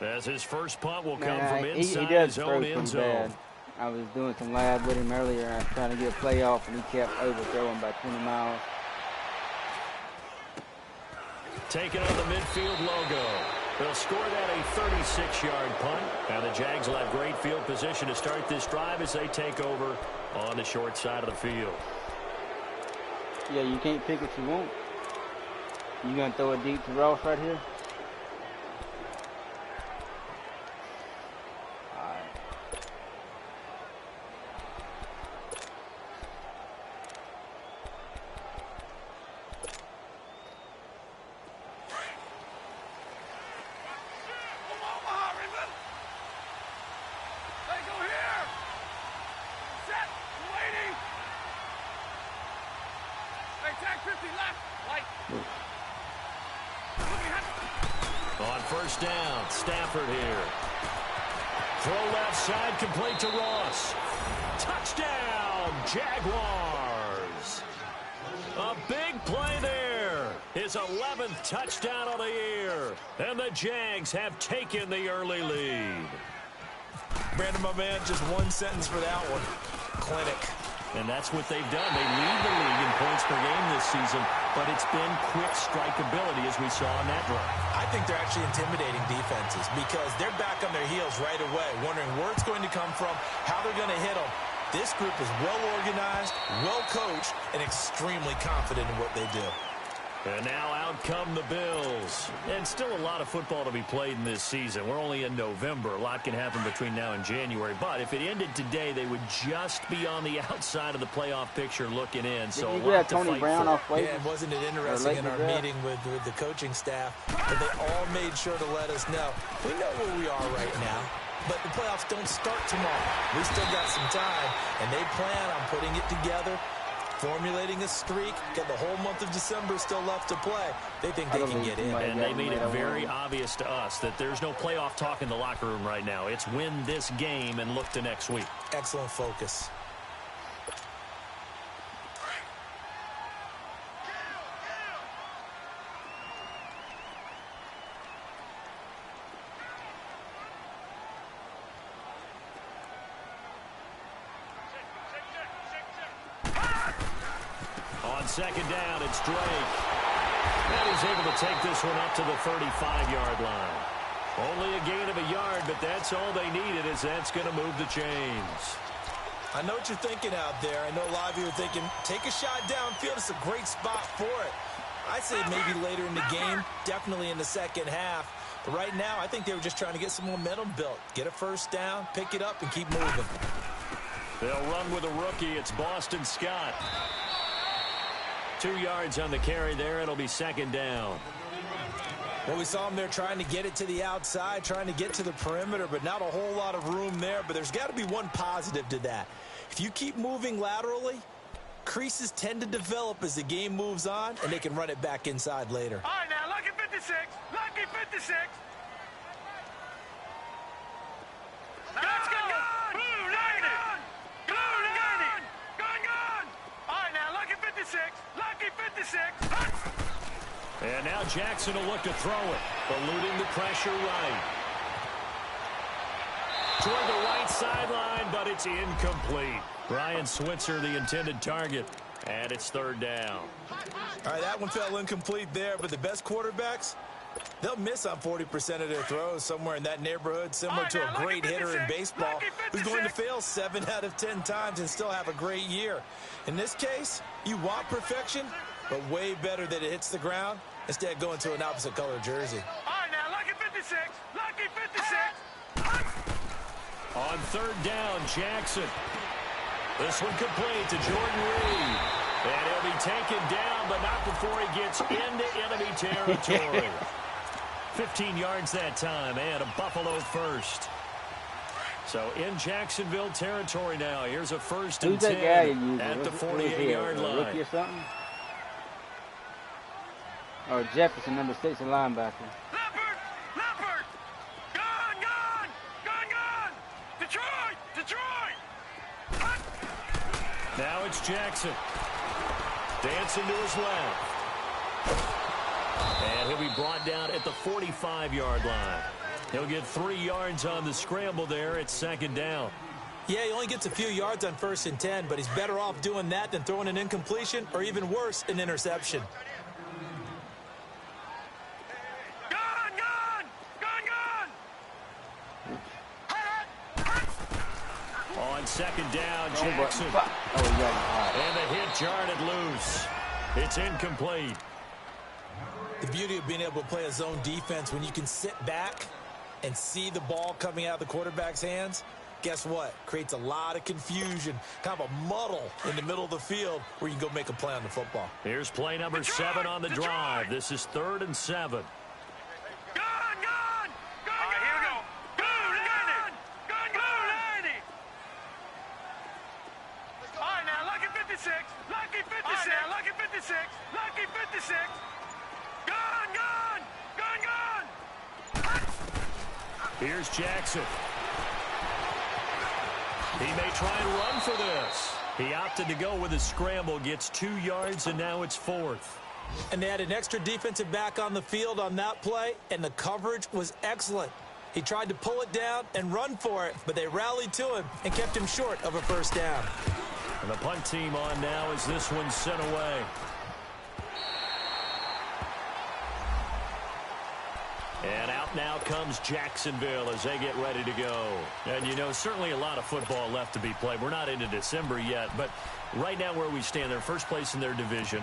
As his first punt will come from inside he does his own end zone. Bad. I was doing some lab with him earlier. I was trying to get a play off, and he kept overthrowing by 20 miles. Taking on the midfield logo. They'll score that a 36-yard punt. Now the Jags will have great field position to start this drive as they take over on the short side of the field. Yeah, you can't pick what you want. You gonna throw it deep to Ross right here? On first down, Stafford here. Throw left side, complete to Ross. Touchdown, Jaguars. A big play there. His 11th touchdown of the year. And the Jags have taken the early lead. Brandon, my man, just one sentence for that one. Clinic. And that's what they've done. They lead the league in points per game this season, but it's been quick strikeability as we saw on that drive. I think they're actually intimidating defenses because they're back on their heels right away, wondering where it's going to come from, how they're going to hit them. This group is well organized, well coached, and extremely confident in what they do. And now out come the Bills. And still a lot of football to be played in this season. We're only in November. A lot can happen between now and January. But if it ended today, they would just be on the outside of the playoff picture looking in. So did you have Tony Brown off waivers? Yeah, wasn't it interesting in our meeting with the coaching staff that they all made sure to let us know. We know where we are right now. But the playoffs don't start tomorrow. We still got some time, and they plan on putting it together, formulating a streak, got the whole month of December still left to play. They think they can get in. And they made it very obvious to us that there's no playoff talk in the locker room right now. It's win this game and look to next week. Excellent focus. On second down, it's Drake. And he's able to take this one up to the 35-yard line. Only a gain of a yard, but that's all they needed, as that's going to move the chains. I know what you're thinking out there. I know a lot of you are thinking, take a shot downfield. It's a great spot for it. I say maybe later in the game, definitely in the second half. But right now, I think they were just trying to get some momentum built. Get a first down, pick it up, and keep moving. They'll run with a rookie. It's Boston Scott. 2 yards on the carry there. It'll be second down. Well, we saw him there trying to get it to the outside, trying to get to the perimeter, but not a whole lot of room there. But there's got to be one positive to that. If you keep moving laterally, creases tend to develop as the game moves on, and they can run it back inside later. All right, now, lucky 56. Lucky 56. Let's go. Blue 90. Blue 90. Gone. All right, now, lucky 56. Lucky 56. And now Jackson will look to throw it. Eluding the pressure right. Toward the right sideline, but it's incomplete. Brian Switzer, the intended target. And it's third down. All right, that one fell incomplete there, but the best quarterbacks, they'll miss on 40% of their throws, somewhere in that neighborhood, similar to a great hitter in baseball who's going to fail 7 out of 10 times and still have a great year. In this case, you want perfection, but way better that it hits the ground instead of going to an opposite color jersey. All right, now, lucky 56. Lucky 56. On third down, Jackson. This one complete to Jordan Reed. And he'll be taken down, but not before he gets into enemy territory. 15 yards that time, and a Buffalo first. So in Jacksonville territory now. Here's a first and 10 at the 48-yard line. Rookie or something? Or Jefferson, number 6, a linebacker. Leopard. Gone. Detroit. Now it's Jackson. Dancing to his left. And he'll be brought down at the 45-yard line. He'll get 3 yards on the scramble there. It's second down. Yeah, he only gets a few yards on 1st and 10, but he's better off doing that than throwing an incompletion or even worse, an interception. On second down, Jackson. And the hit jarred it loose. It's incomplete. The beauty of being able to play a zone defense when you can sit back and see the ball coming out of the quarterback's hands, guess what? Creates a lot of confusion, kind of a muddle in the middle of the field where you can go make a play on the football. Here's play number 7 on the drive. This is 3rd and 7. Lucky 56. Lucky 56. Lucky 56. Gone. Here's Jackson. He may try and run for this. He opted to go with a scramble, gets 2 yards, and now it's 4th. And they had an extra defensive back on the field on that play, and the coverage was excellent. He tried to pull it down and run for it, but they rallied to him and kept him short of a first down. And the punt team on now as this one's sent away. And out now comes Jacksonville as they get ready to go. And, you know, certainly a lot of football left to be played. We're not into December yet, but right now where we stand, they're first place in their division.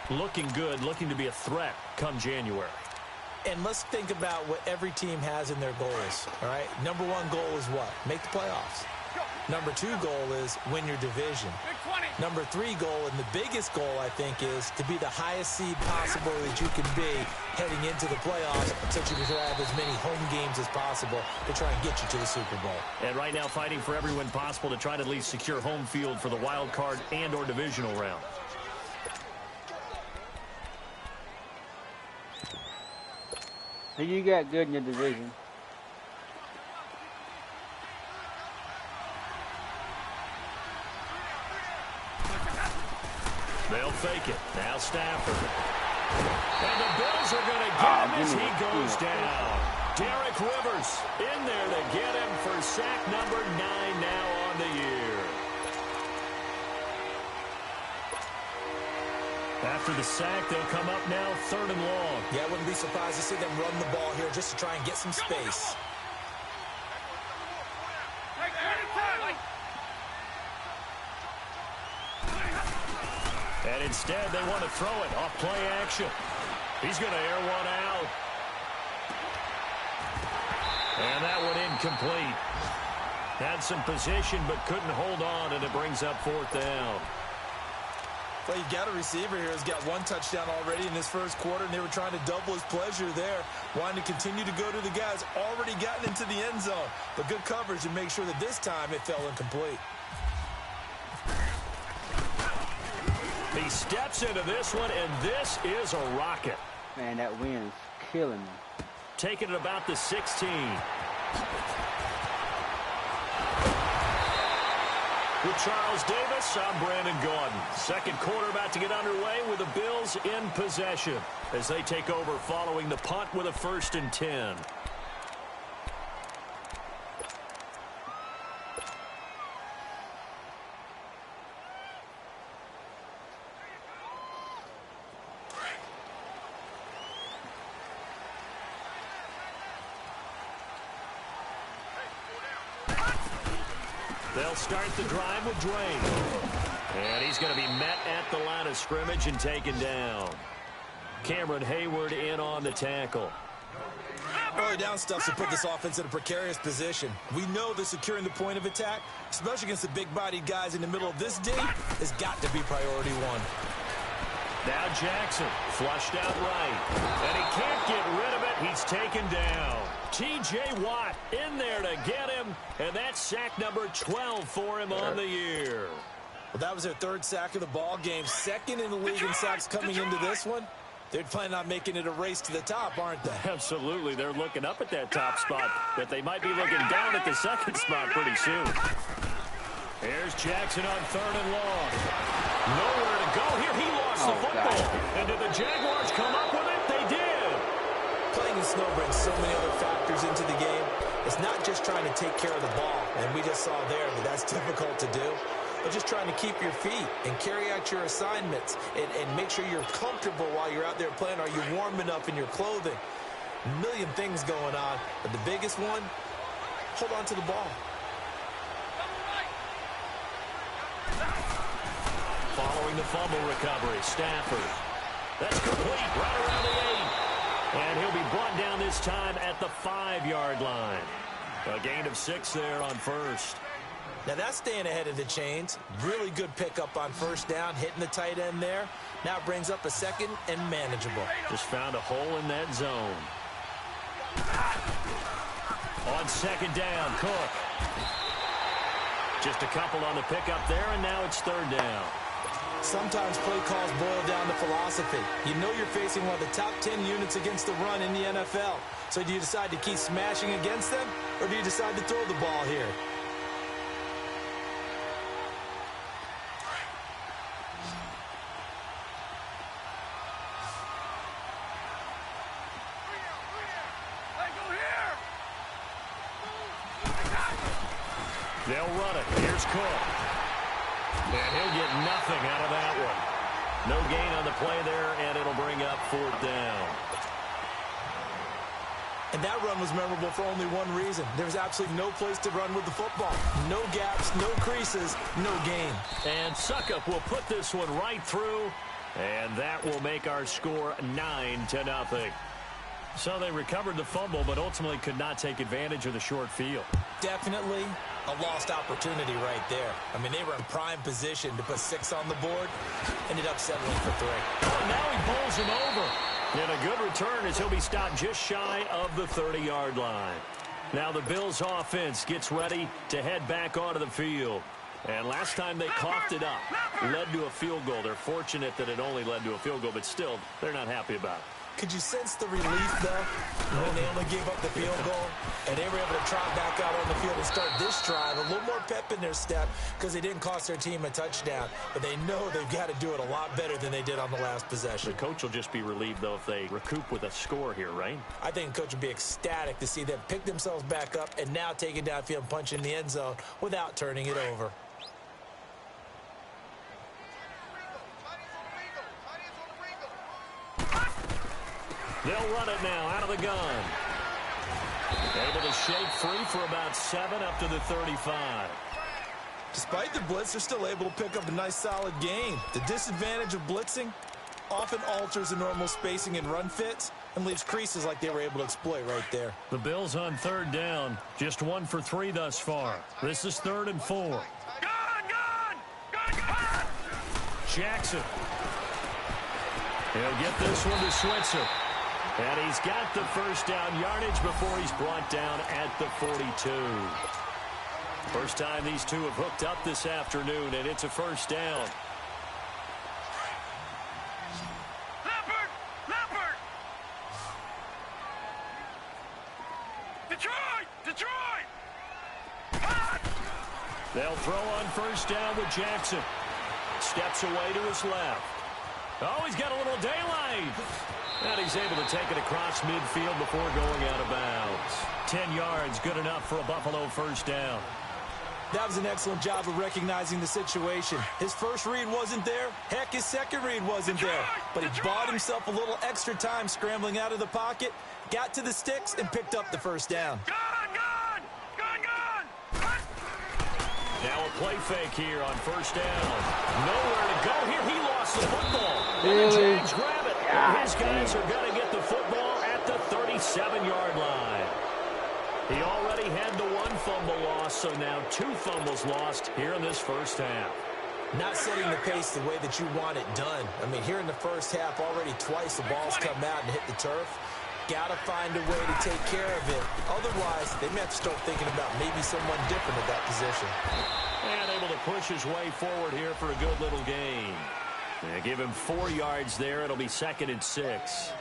Looking good, looking to be a threat come January. And let's think about what every team has in their goals, all right? Number 1 goal is what? Make the playoffs. Number 2 goal is win your division. Number 3 goal, and the biggest goal, I think, is to be the highest seed possible that you can be heading into the playoffs so that you can have as many home games as possible to try and get you to the Super Bowl. And right now fighting for every win possible to try to at least secure home field for the wild card and or divisional round. Who you got good in your division? They'll fake it. Now Stafford. And the Bills are going to get him as he goes down. Derek Rivers in there to get him for sack number 9 now on the year. After the sack, they'll come up now 3rd and long. Yeah, I wouldn't be surprised to see them run the ball here just to try and get some space. And instead, they want to throw it off play action. He's going to air one out. And that one incomplete. Had some position, but couldn't hold on, and it brings up 4th down. Well, you got a receiver here who's got 1 touchdown already in this first quarter, and they were trying to double his pleasure there, wanting to continue to go to the guys already gotten into the end zone. But good coverage to make sure that this time it fell incomplete. He steps into this one, and this is a rocket. Man, that wind is killing me. Taking it about the 16. With Charles Davis, I'm Brandon Gordon. Second quarter about to get underway with the Bills in possession as they take over following the punt with a 1st and 10. They'll start the drive with Drake. And he's going to be met at the line of scrimmage and taken down. Cameron Hayward in on the tackle. Early down stuff to put this offense in a precarious position. We know that securing the point of attack, especially against the big-bodied guys in the middle of this day, has got to be priority 1. Now Jackson flushed out right. And he can't get rid of it. He's taken down. T.J. Watt in there to get him. And that's sack number 12 for him on the year. Well, that was their 3rd sack of the ball game. 2nd in the league in sacks coming into this one. They're planning on making it a race to the top, aren't they? Absolutely. They're looking up at that top spot, but they might be looking down at the 2nd spot pretty soon. Here's Jackson on 3rd and long. Nowhere to go here. He lost the football. God. And did the Jaguars come up with it? They did. Playing snow brings so many other factors into the game. It's not just trying to take care of the ball, and we just saw there that that's difficult to do, but just trying to keep your feet and carry out your assignments and make sure you're comfortable while you're out there playing. Are you warm enough in your clothing? A million things going on, but the biggest one, hold on to the ball. Following the fumble recovery, Stafford. That's complete right around the 8. And he'll be brought down this time at the 5-yard line. A gain of 6 there on first. Now that's staying ahead of the chains. Really good pickup on first down, hitting the tight end there. Now it brings up a second and manageable. Just found a hole in that zone. On second down, Cook. Just a couple on the pickup there, and now it's third down. Sometimes play calls boil down to philosophy. You know you're facing one of the top 10 units against the run in the NFL. So do you decide to keep smashing against them, or do you decide to throw the ball here? They'll run it. Here's Cook. And he'll get nothing out of that one. No gain on the play there, and it'll bring up fourth down. And that run was memorable for only one reason. There was absolutely no place to run with the football. No gaps, no creases, no gain. And Suckup will put this one right through, and that will make our score 9-0. So they recovered the fumble, but ultimately could not take advantage of the short field. Definitely a lost opportunity right there. I mean, they were in prime position to put 6 on the board. Ended up settling for 3. Oh, now he bowls him over. And a good return as he'll be stopped just shy of the 30-yard line. Now the Bills offense gets ready to head back onto the field. And last time they coughed it up, led to a field goal. They're fortunate that it only led to a field goal, but still, they're not happy about it. Could you sense the relief, though, when they only gave up the field goal? And they were able to trot back out on the field and start this drive. A little more pep in their step because they didn't cost their team a touchdown. But they know they've got to do it a lot better than they did on the last possession. The coach will just be relieved, though, if they recoup with a score here, right? I think the coach will be ecstatic to see them pick themselves back up and now take it downfield and punch in the end zone without turning it over. They'll run it now out of the gun. Able to shake free for about 7 up to the 35. Despite the blitz, they're still able to pick up a nice solid gain. The disadvantage of blitzing often alters the normal spacing and run fits and leaves creases like they were able to exploit right there. The Bills on third down, just 1 for 3 thus far. This is 3rd and 4. Gun! Jackson. He'll get this one to Switzer. And he's got the first down yardage before he's brought down at the 42. First time these two have hooked up this afternoon, and it's a first down. Leopard! Detroit! They'll throw on first down with Jackson. Steps away to his left. Oh, he's got a little daylight. And he's able to take it across midfield before going out of bounds. 10 yards, good enough for a Buffalo first down. That was an excellent job of recognizing the situation. His first read wasn't there. Heck, his second read wasn't there. But he bought himself a little extra time scrambling out of the pocket, got to the sticks, and picked up the first down. Gun! Now a play fake here on first down. Nowhere to go here. He lost the football. Really? And the Jags grab it. And his guys are going to get the football at the 37-yard line. He already had the 1 fumble loss, so now 2 fumbles lost here in this first half. Not setting the pace the way that you want it done. I mean, here in the first half, already twice the ball's come out and hit the turf. Got to find a way to take care of it. Otherwise, they may have to start thinking about maybe someone different at that position. And able to push his way forward here for a good little gain. They give him 4 yards there. It'll be 2nd and 6.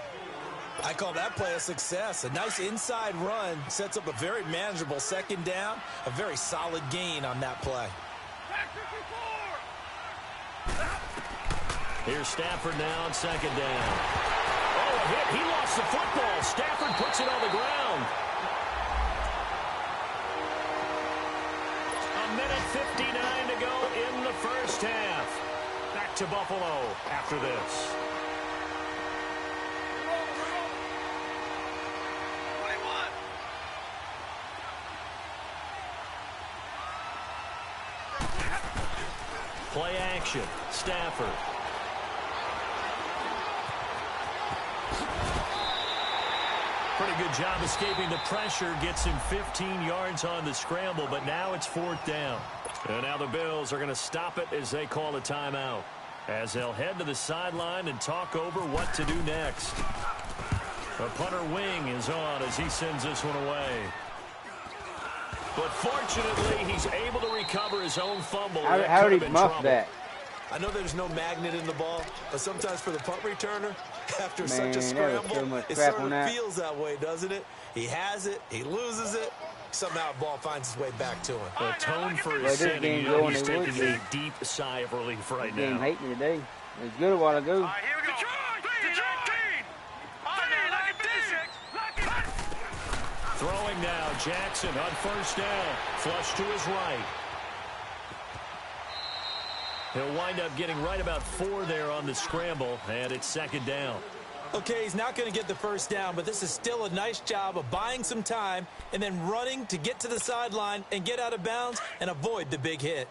I call that play a success. A nice inside run sets up a very manageable second down. A very solid gain on that play. Here's Stafford now on second down. Oh, a hit. He lost the football. Stafford puts it on the ground. A minute 59 to go in the first half. Back to Buffalo after this. Play action. Stafford. Pretty good job escaping the pressure. Gets him 15 yards on the scramble, but now it's 4th down. And now the Bills are going to stop it as they call a timeout, as they'll head to the sideline and talk over what to do next. The punter wing is on as he sends this one away. But fortunately, he's able to recover his own fumble. How did he muff that? I know there's no magnet in the ball, but sometimes for the punt returner, after Man, such a scramble, so it sort of feels that way, doesn't it? He has it, he loses it, somehow the ball finds its way back to him. The tone for his setting, he's taking a deep sigh of relief right now. Game hate me today. It was good a while ago. Here we go. Throwing now, Jackson on 1st down. Flush to his right. He'll wind up getting right about 4 there on the scramble, and it's 2nd down. Okay, he's not going to get the 1st down, but this is still a nice job of buying some time and then running to get to the sideline and get out of bounds and avoid the big hit.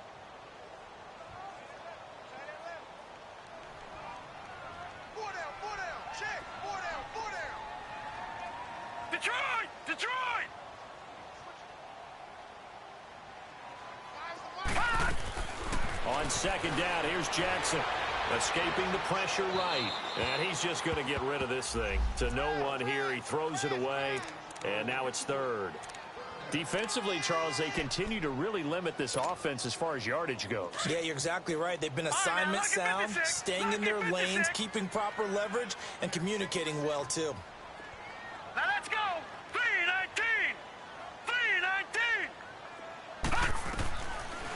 Detroit! On 2nd down, here's Jackson. Escaping the pressure right. And he's just going to get rid of this thing. To no one here. He throws it away. And now it's 3rd. Defensively, Charles, they continue to really limit this offense as far as yardage goes. Yeah, you're exactly right. They've been assignment sound, staying in their lanes, keeping proper leverage, and communicating well, too. Now let's go. 3-19.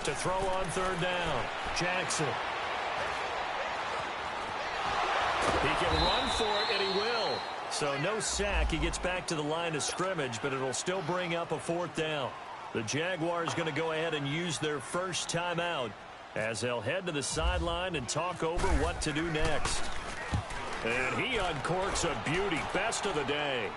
To throw on 3rd down, Jackson. He can run for it, and he will. So no sack. He gets back to the line of scrimmage, but it'll still bring up a 4th down. The Jaguars going to go ahead and use their first timeout as they'll head to the sideline and talk over what to do next. And he uncorks a beauty. Best of the day.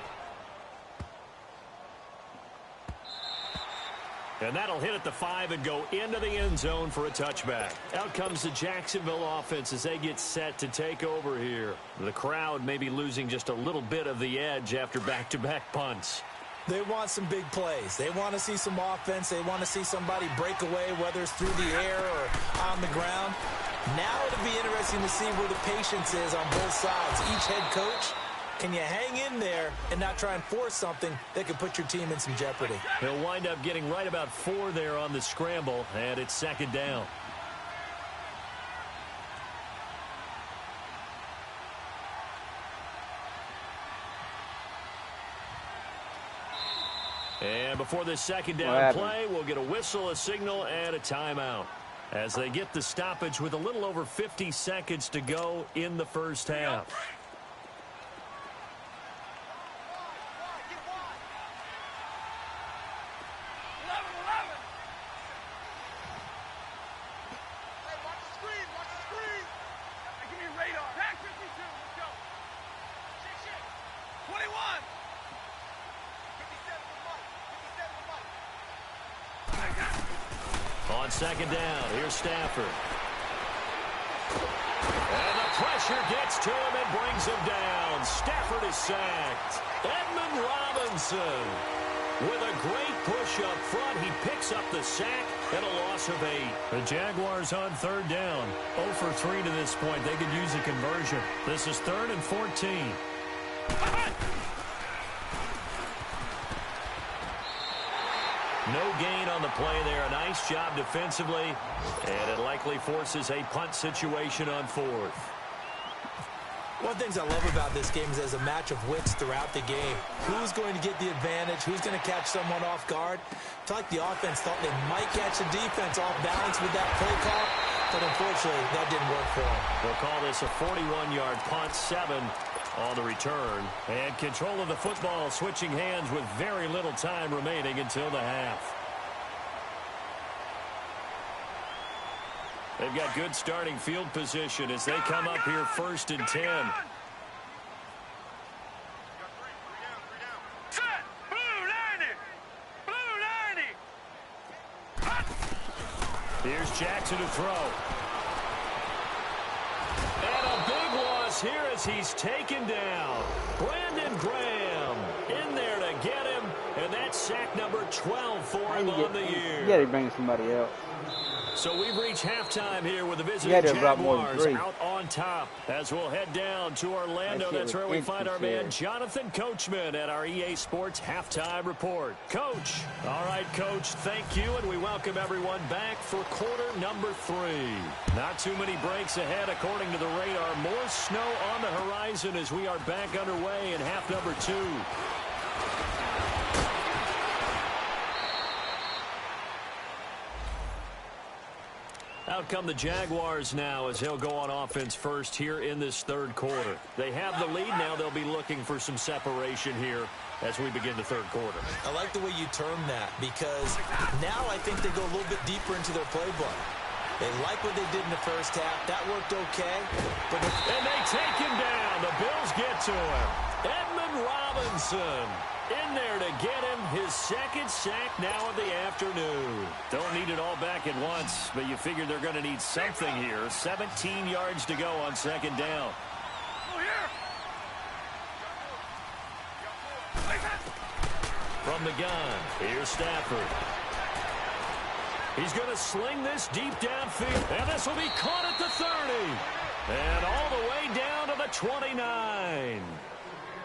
And that'll hit at the 5 and go into the end zone for a touchback. Out comes the Jacksonville offense as they get set to take over here. The crowd may be losing just a little bit of the edge after back-to-back punts. They want some big plays. They want to see some offense. They want to see somebody break away, whether it's through the air or on the ground. Now it'll be interesting to see where the patience is on both sides. Each head coach, can you hang in there and not try and force something that could put your team in some jeopardy? He'll wind up getting right about 4 there on the scramble, and it's 2nd down. And before this 2nd down play, we'll get a whistle, a signal, and a timeout as they get the stoppage with a little over 50 seconds to go in the first half. On 2nd down, here's Stafford. And the pressure gets to him and brings him down. Stafford is sacked. Edmund Robinson with a great push up front. He picks up the sack and a loss of 8. The Jaguars on 3rd down. 0 for 3 to this point. They could use a conversion. This is 3rd and 14. No gain on the play there. A nice job defensively. And it likely forces a punt situation on 4th. One of the things I love about this game is there's a match of wits throughout the game. Who's going to get the advantage? Who's going to catch someone off guard? I feel like the offense thought they might catch the defense off balance with that play call, but unfortunately, that didn't work for them. They'll call this a 41-yard punt, 7 on the return. And control of the football switching hands with very little time remaining until the half. They've got good starting field position as they come up here 1st and 10. Set. Blue 90. Here's Jackson to throw. And a big loss here as he's taken down. Brandon Graham in there to get him. And that's sack number 12 for him on the year. You got to bring somebody else. So we've reached halftime here with the visiting Jaguars out on top. As we'll head down to Orlando, that's where we find our man Jonathan Coachman at our EA Sports Halftime Report. Coach. All right, Coach, thank you, and we welcome everyone back for quarter number 3. Not too many breaks ahead according to the radar. More snow on the horizon as we are back underway in half number 2. Out come the Jaguars now as he'll go on offense first here in this 3rd quarter. They have the lead now. They'll be looking for some separation here as we begin the 3rd quarter. I like the way you term that because now I think they go a little bit deeper into their playbook. They like what they did in the 1st half. That worked okay. And they take him down. The Bills get to him. Edmund Robinson in there to get him his 2nd sack now of the afternoon. Don't need it all back at once, but you figure they're going to need something here. 17 yards to go on 2nd down. From the gun, here's Stafford. He's going to sling this deep downfield, and this will be caught at the 30. And all the way down to the 29.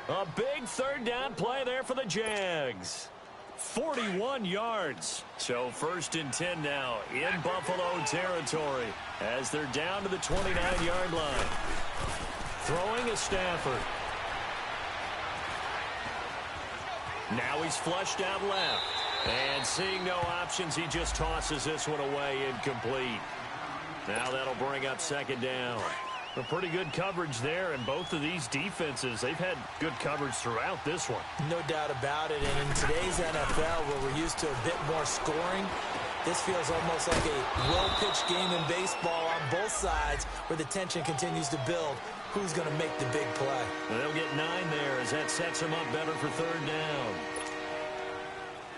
A big 3rd down play there for the Jags. 41 yards. So 1st and 10 now in Buffalo territory as they're down to the 29-yard line. Throwing is Stafford. Now he's flushed out left. And seeing no options, he just tosses this one away incomplete. Now that'll bring up 2nd down. A pretty good coverage there, and both of these defenses, they've had good coverage throughout this one. No doubt about it, and in today's NFL, where we're used to a bit more scoring, this feels almost like a well-pitched game in baseball on both sides where the tension continues to build. Who's going to make the big play? And they'll get 9 there as that sets them up better for 3rd down.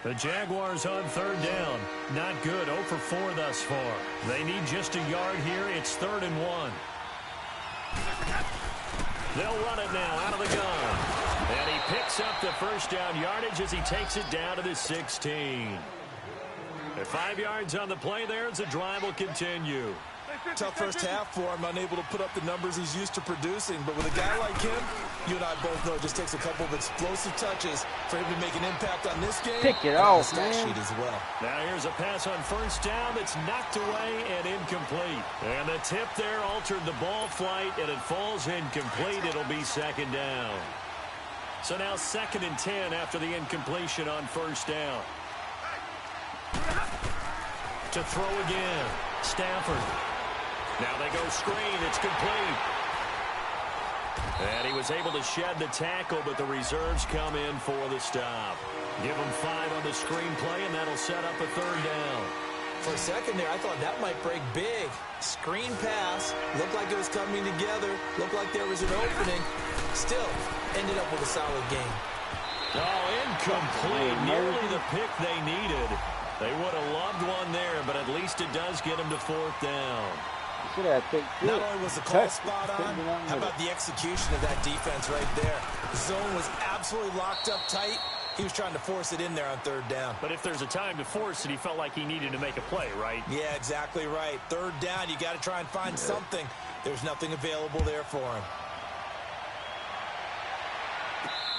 The Jaguars on 3rd down. Not good, 0 for 4 thus far. They need just a yard here. It's 3rd and 1. They'll run it now out of the gun. And he picks up the 1st down yardage as he takes it down to the 16. At 5 yards on the play there as the drive will continue. Tough 1st half for him, unable to put up the numbers he's used to producing. But with a guy like him, you and I both know it just takes a couple of explosive touches for him to make an impact on this game. Pick it off, man. Stat sheet as well. Now here's a pass on 1st down that's knocked away and incomplete. And the tip there altered the ball flight, and it falls incomplete. It'll be 2nd down. So now 2nd and 10 after the incompletion on 1st down. To throw again, Stafford. Now they go screen. It's complete. And he was able to shed the tackle, but the reserves come in for the stop. Give him 5 on the screen play, and that'll set up a 3rd down. For a second there, I thought that might break big. Screen pass. Looked like it was coming together. Looked like there was an opening. Still, ended up with a solid game. Oh, incomplete. Nearly the pick they needed. They would have loved one there, but at least it does get them to 4th down. Not only was the call spot on, how about the execution of that defense right there? The zone was absolutely locked up tight. He was trying to force it in there on 3rd down. But if there's a time to force it, he felt like he needed to make a play, right? Yeah, exactly right. 3rd down, you got to try and find something. There's nothing available there for him.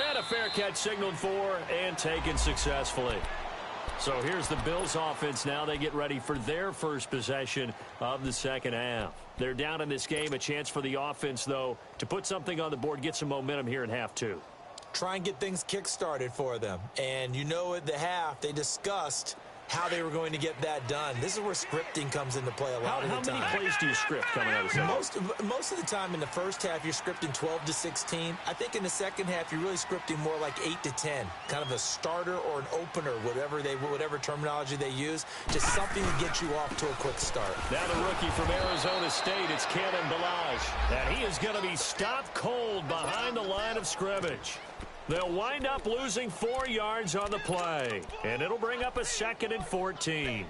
And a fair catch signaled for and taken successfully. So here's the Bills offense now. They get ready for their first possession of the 2nd half. They're down in this game. A chance for the offense, though, to put something on the board, get some momentum here in half 2. Try and get things kick-started for them. And you know at the half, they discussed how they were going to get that done. This is where scripting comes into play a lot of the time. How many plays do you script coming out of the second? Most of the time in the first half, you're scripting 12 to 16. I think in the second half, you're really scripting more like 8 to 10, kind of a starter or an opener, whatever terminology they use, just something to get you off to a quick start. Now the rookie from Arizona State, it's Kalen Balazs, and he is going to be stopped cold behind the line of scrimmage. They'll wind up losing 4 yards on the play, and it'll bring up a 2nd and 14.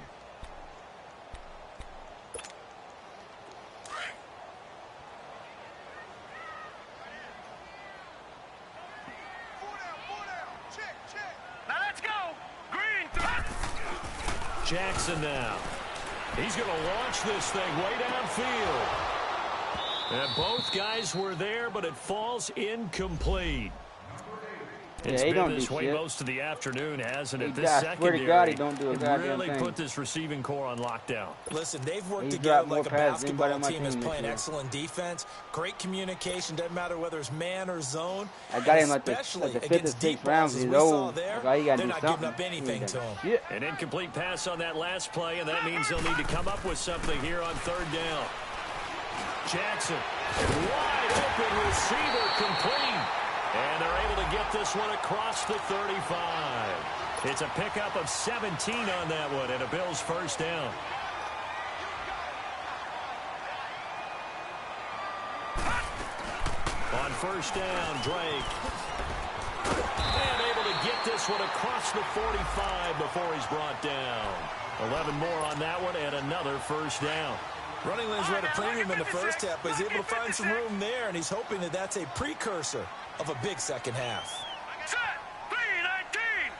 Now let's go. Green. Jackson now. He's going to launch this thing way downfield. And both guys were there, but it falls incomplete. It's been this way most of the afternoon, hasn't it? This secondary really put this receiving core on lockdown. Listen, they've worked together like a basketball team is playing excellent defense. Great communication. Doesn't matter whether it's man or zone. I got him at the 5th or 6th round. He's old. They're not giving up anything to him. Yeah. An incomplete pass on that last play, and that means they'll need to come up with something here on 3rd down. Jackson, wide open receiver, complete. And they're able to get this one across the 35. It's a pickup of 17 on that one, and a Bills first down. On 1st down, Drake. And able to get this one across the 45 before he's brought down. 11 more on that one, and another 1st down. Running lanes were at a premium in the first half, but he's able to find some room there, and he's hoping that that's a precursor of a big second half. Set. 319.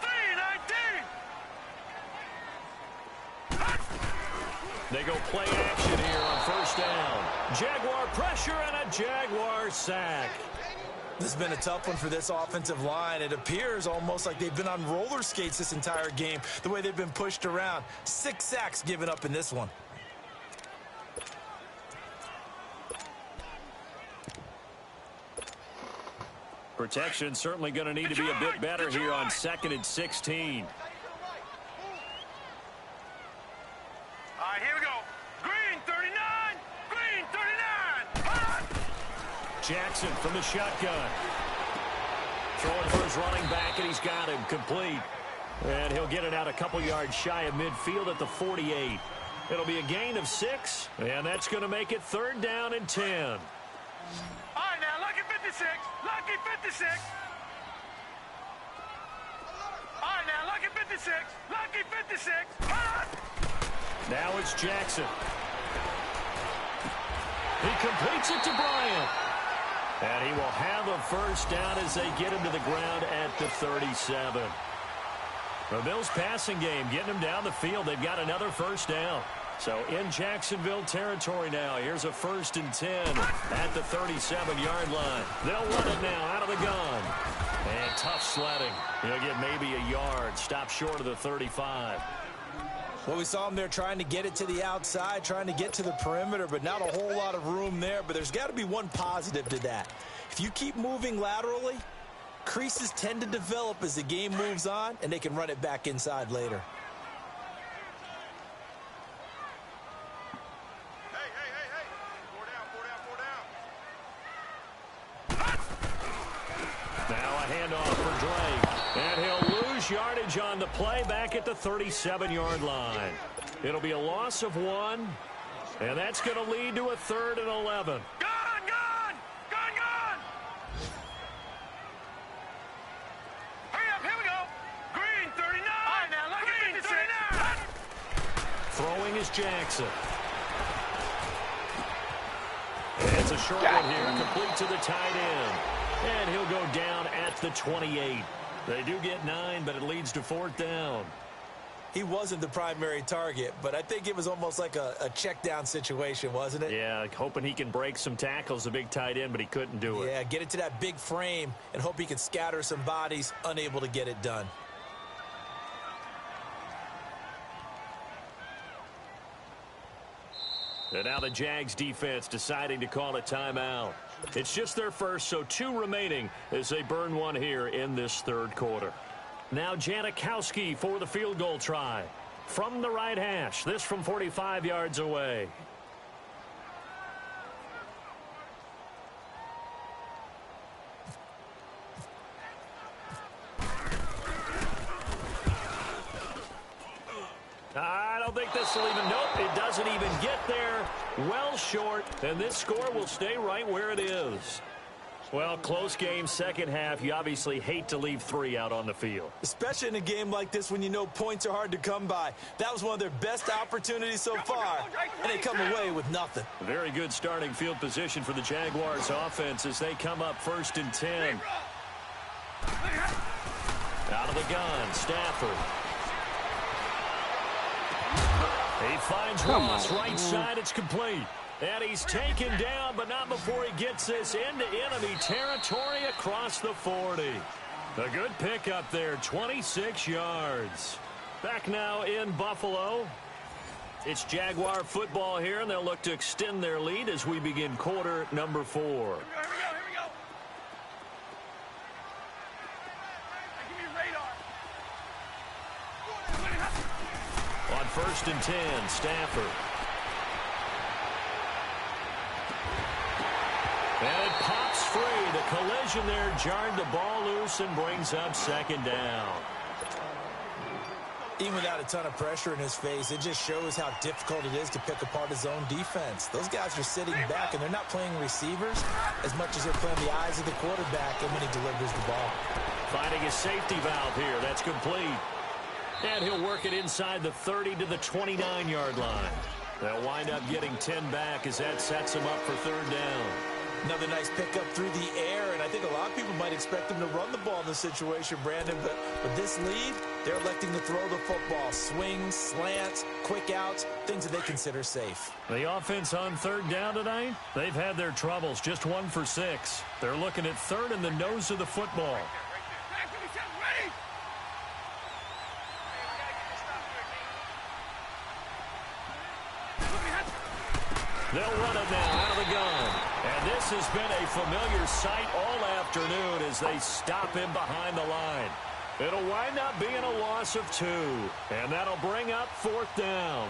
319. They go play action here on 1st down. Jaguar pressure and a Jaguar sack. This has been a tough one for this offensive line. It appears almost like they've been on roller skates this entire game, the way they've been pushed around. 6 sacks given up in this one. Protection certainly going to need to be a bit better here on 2nd and 16. All right, here we go. Green 39. Green 39. Jackson from the shotgun. Throwing for his running back, and he's got him complete. And he'll get it out a couple yards shy of midfield at the 48. It'll be a gain of 6, and that's going to make it 3rd down and 10. All right, now, lucky 56. Lucky 56. All right, now, lucky 56. Lucky 56. Now it's Jackson. He completes it to Bryant. And he will have a 1st down as they get him to the ground at the 37. The Bills passing game getting them down the field. They've got another 1st down. So in Jacksonville territory now. Here's a 1st and 10 at the 37-yard line. They'll run it now out of the gun. And tough sledding. He'll get maybe a yard. Stop short of the 35. Well, we saw him there trying to get it to the outside, trying to get to the perimeter, but not a whole lot of room there. But there's got to be one positive to that. If you keep moving laterally, creases tend to develop as the game moves on, and they can run it back inside later. Now a handoff for Drake, and he'll lose yardage on the play back at the 37-yard line. It'll be a loss of 1, and that's going to lead to a 3rd and 11. Gone! Hurry up, here we go. Green 39. All right, now, lucky 56. Throwing is Jackson. It's a short one here, complete to the tight end. And he'll go down at the 28. They do get 9, but it leads to 4th down. He wasn't the primary target, but I think it was almost like a check down situation, wasn't it? Yeah, like hoping he can break some tackles, a big tight end, but he couldn't do it. Yeah, get it to that big frame and hope he can scatter some bodies, unable to get it done. And now the Jags defense deciding to call a timeout. It's just their first, so 2 remaining as they burn one here in this 3rd quarter. Now Janikowski for the field goal try. From the right hash, this from 45 yards away. I don't think this will even, nope, it doesn't even get there. Well short, and this score will stay right where it is. Well, close game, second half. You obviously hate to leave 3 out on the field. Especially in a game like this when you know points are hard to come by. That was one of their best opportunities so far, and they come away with nothing. Very good starting field position for the Jaguars offense as they come up 1st and 10. Out of the gun, Stafford. He finds Ross right side. It's complete. And he's taken down, but not before he gets this into enemy territory across the 40. A good pickup there, 26 yards. Back now in Buffalo. It's Jaguar football here, and they'll look to extend their lead as we begin quarter number 4. Here we go. Give me your radar. On 1st and 10, Stafford. And it pops free. The collision there jarred the ball loose and brings up 2nd down. Even without a ton of pressure in his face, it just shows how difficult it is to pick apart his own defense. Those guys are sitting back, and they're not playing receivers as much as they're playing the eyes of the quarterback and when he delivers the ball. Finding a safety valve here. That's complete. And he'll work it inside the 30 to the 29-yard line. They'll wind up getting 10 back as that sets him up for 3rd down. Another nice pickup through the air, and I think a lot of people might expect him to run the ball in this situation, Brandon, but with this lead, they're electing to throw the football. Swings, slants, quick outs, things that they consider safe. The offense on 3rd down tonight, they've had their troubles, just 1 for 6. They're looking at 3rd in the nose of the football. They'll run it now out of the gun. And this has been a familiar sight all afternoon as they stop him behind the line. It'll wind up being a loss of 2. And that'll bring up 4th down.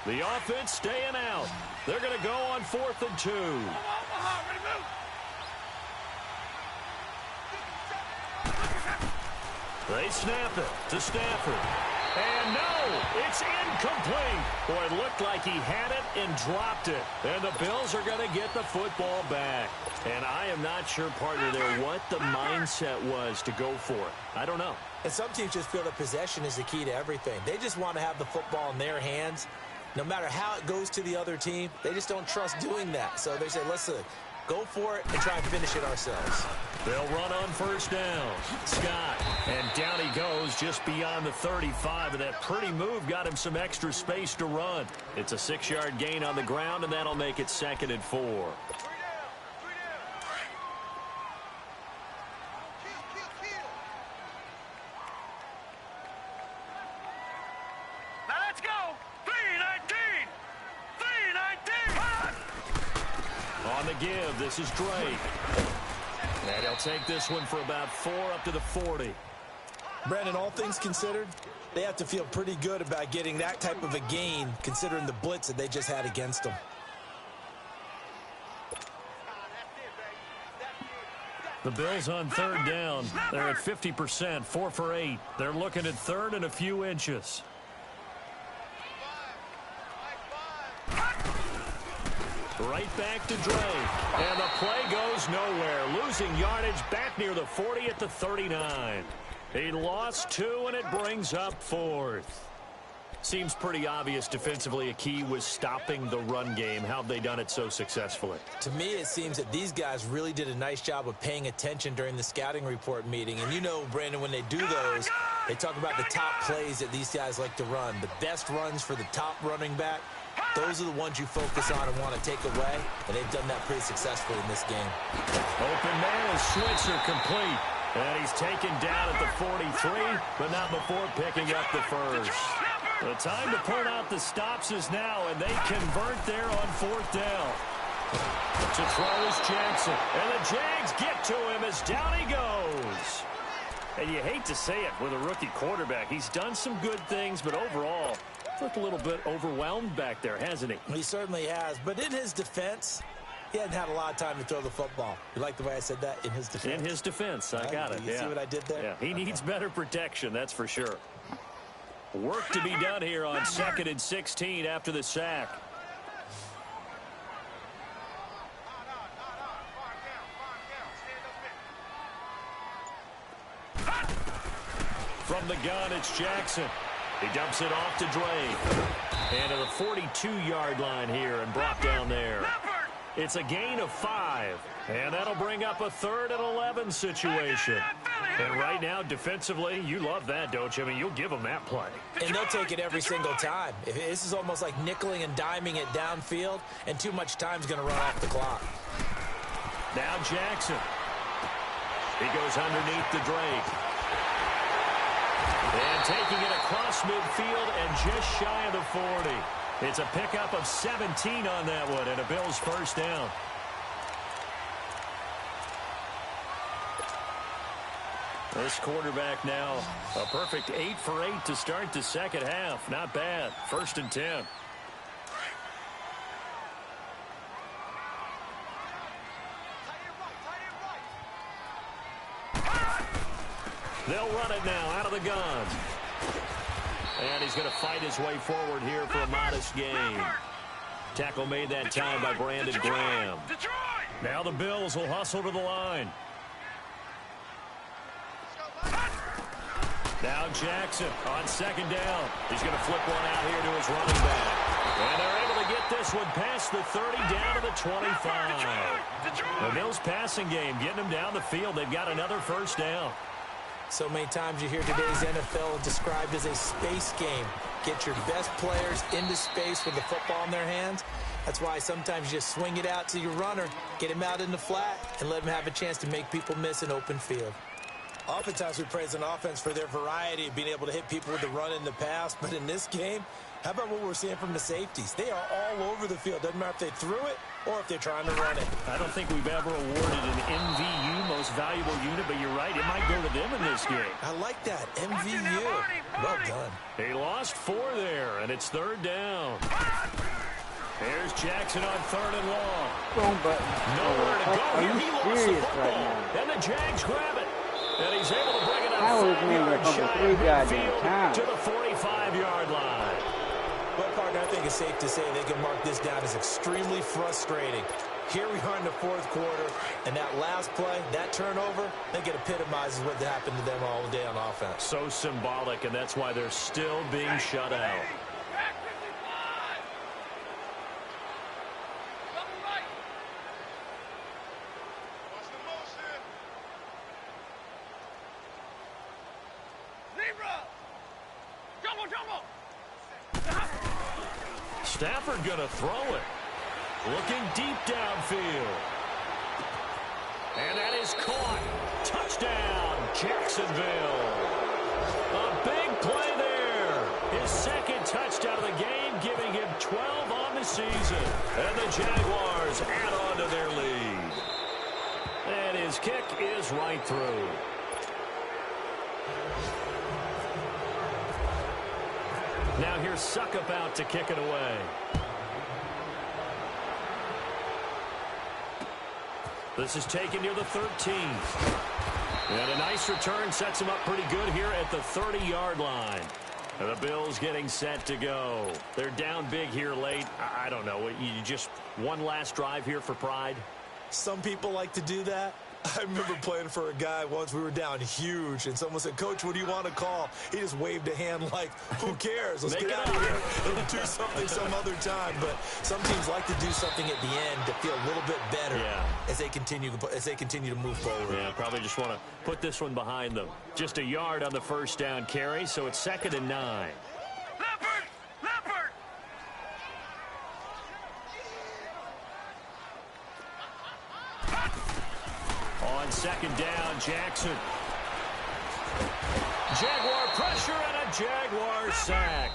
The offense staying out. They're going to go on 4th and 2. They snap it to Stafford. And no, it's incomplete. Boy, it looked like he had it and dropped it. And the Bills are going to get the football back. And I am not sure, partner, there what the mindset was to go for it. I don't know. And some teams just feel that possession is the key to everything. They just want to have the football in their hands. No matter how it goes to the other team, they just don't trust doing that. So they say, let's go for it and try and finish it ourselves. They'll run on 1st down. Scott, and down he goes just beyond the 35, and that pretty move got him some extra space to run. It's a 6-yard gain on the ground, and that'll make it 2nd and 4. On the give, this is Drake. And he'll take this one for about 4 up to the 40. Brandon, all things considered, they have to feel pretty good about getting that type of a gain considering the blitz that they just had against them. The Bills on 3rd down. They're at 50%, 4 for 8. They're looking at 3rd and a few inches. Right back to Drake. And the play goes nowhere. Losing yardage back near the 40 at the 39. He lost 2, and it brings up 4th. Seems pretty obvious defensively a key was stopping the run game. How have they done it so successfully? To me, it seems that these guys really did a nice job of paying attention during the scouting report meeting. And you know, Brandon, when they do those, they talk about the top plays that these guys like to run. The best runs for the top running back. Those are the ones you focus on and want to take away, and they've done that pretty successfully in this game. Open man is Switzer complete, and he's taken down at the 43, but not before picking up the first. The time to pull out the stops is now, and they convert there on 4th down. To throw is Jackson, and the Jags get to him as down he goes. And you hate to say it with a rookie quarterback. He's done some good things, but overall, looked a little bit overwhelmed back there, hasn't he? He certainly has, but in his defense, he hadn't had a lot of time to throw the football. You like the way I said that? In his defense? In his defense, I got it. You see what I did there? Yeah, he needs better protection, that's for sure. Work to be done here on 2nd and 16 after the sack. From the gun, it's Jackson. He dumps it off to Drake. And to the 42-yard line here and brought down there. It's a gain of 5. And that'll bring up a 3rd and 11 situation. And right now, defensively, you love that, don't you? I mean, you'll give them that play. And they'll take it every single time. This is almost like nickeling and diming it downfield, and too much time's going to run off the clock. Now Jackson. He goes underneath the Drake. And taking it across midfield and just shy of the 40. It's a pickup of 17 on that one and a Bills first down. This quarterback now a perfect 8 for 8 to start the second half. Not bad. 1st and 10. They'll run it now out of the gun. And he's going to fight his way forward here for a modest gain. Tackle made that time by Brandon Graham. Now the Bills will hustle to the line. Now Jackson on 2nd down. He's going to flip one out here to his running back. And they're able to get this one past the 30 down to the 25. The Bills passing game getting them down the field. They've got another first down. So many times you hear today's NFL described as a space game. Get your best players into space with the football in their hands. That's why sometimes you just swing it out to your runner, get him out in the flat, and let him have a chance to make people miss an open field. Oftentimes we praise an offense for their variety of being able to hit people with the run in the pass, but in this game, how about what we're seeing from the safeties? They are all over the field. Doesn't matter if they threw it or if they're trying to run it. I don't think we've ever awarded an MVU, most valuable unit, but you're right, it might go to them in this game. I like that, MVU. Well done. He lost 4 there, and it's 3rd down. Here's Jackson on 3rd and long. Boom, button. Nowhere to go. Are you He lost the serious football, right now? and the Jags grab it. And he's able to bring it up How is 5 he able to yards come shy for 3 of goddamn midfield times? to the 45-yard line. Well, partner, I think it's safe to say they can mark this down as extremely frustrating. Here we are in the 4th quarter, and that last play, that turnover, I think it epitomizes what happened to them all day on offense. So symbolic, and that's why they're still being shut out. Stafford going to throw it. Looking deep downfield. And that is caught. Touchdown, Jacksonville. A big play there. His 2nd touchdown of the game, giving him 12 on the season. And the Jaguars add on to their lead. And his kick is right through. Now here's Suckup out to kick it away. This is taken near the 13. And a nice return sets him up pretty good here at the 30-yard line. And the Bills getting set to go. They're down big here late. I don't know. You just one last drive here for pride? Some people like to do that. I remember playing for a guy once. We were down huge, and someone said, "Coach, what do you want to call?" He just waved a hand like, "Who cares? Let's get out of here and do something some other time." But some teams like to do something at the end to feel a little bit better as they continue to move forward. Yeah, probably just want to put this one behind them. Just a yard on the first down carry, so it's 2nd and 9. On 2nd down, Jackson. Jaguar pressure and a Jaguar sack.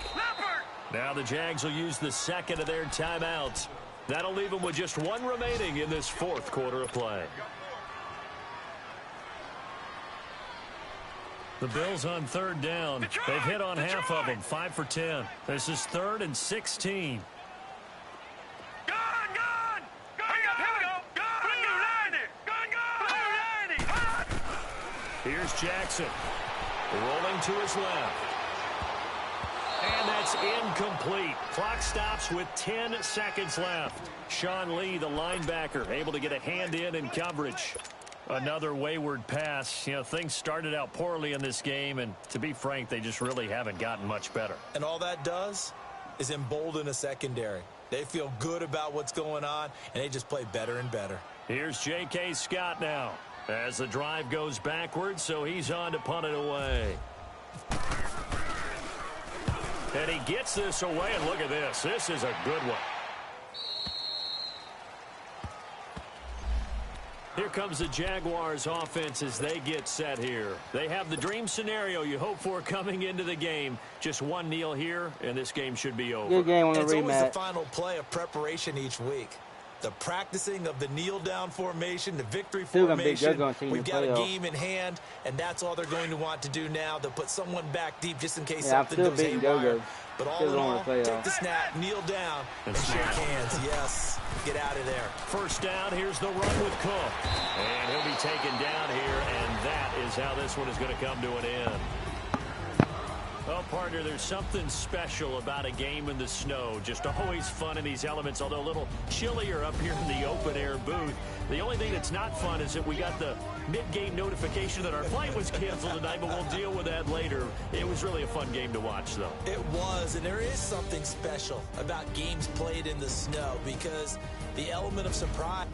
Now the Jags will use the second of their timeouts. That'll leave them with just one remaining in this fourth quarter of play. The Bills on third down. They've hit on half of them, 5 for 10. This is 3rd and 16. Here's Jackson. Rolling to his left. And that's incomplete. Clock stops with 10 seconds left. Sean Lee, the linebacker, able to get a hand in coverage. Another wayward pass. You know, things started out poorly in this game, and to be frank, they just really haven't gotten much better. And all that does is embolden a secondary. They feel good about what's going on, and they just play better and better. Here's J.K. Scott now as the drive goes backwards, so he's on to punt it away. And he gets this away, and look at this. This is a good one. Here comes the Jaguars offense as they get set here. They have the dream scenario you hope for coming into the game. Just one kneel here, and this game should be over. Good game on the It's always the rematch. final play of preparation each week. The practicing of the kneel-down formation, the victory Still gonna be formation. good on senior We've got a playoff. game in hand, and that's all they're going to want to do now. They'll put someone back deep just in case Yeah, I'm something still goes beating haywire. Go-Go. But all Still in on all, the playoff. take the snap, kneel down, and shake hands. Yes, get out of there. First down, here's the run with Cook. And he'll be taken down here, and that is how this one is going to come to an end. Well, partner, there's something special about a game in the snow. Just always fun in these elements, although a little chillier up here in the open-air booth. The only thing that's not fun is that we got the mid-game notification that our flight was canceled tonight, but we'll deal with that later. It was really a fun game to watch, though. It was, and there is something special about games played in the snow because the element of surprise.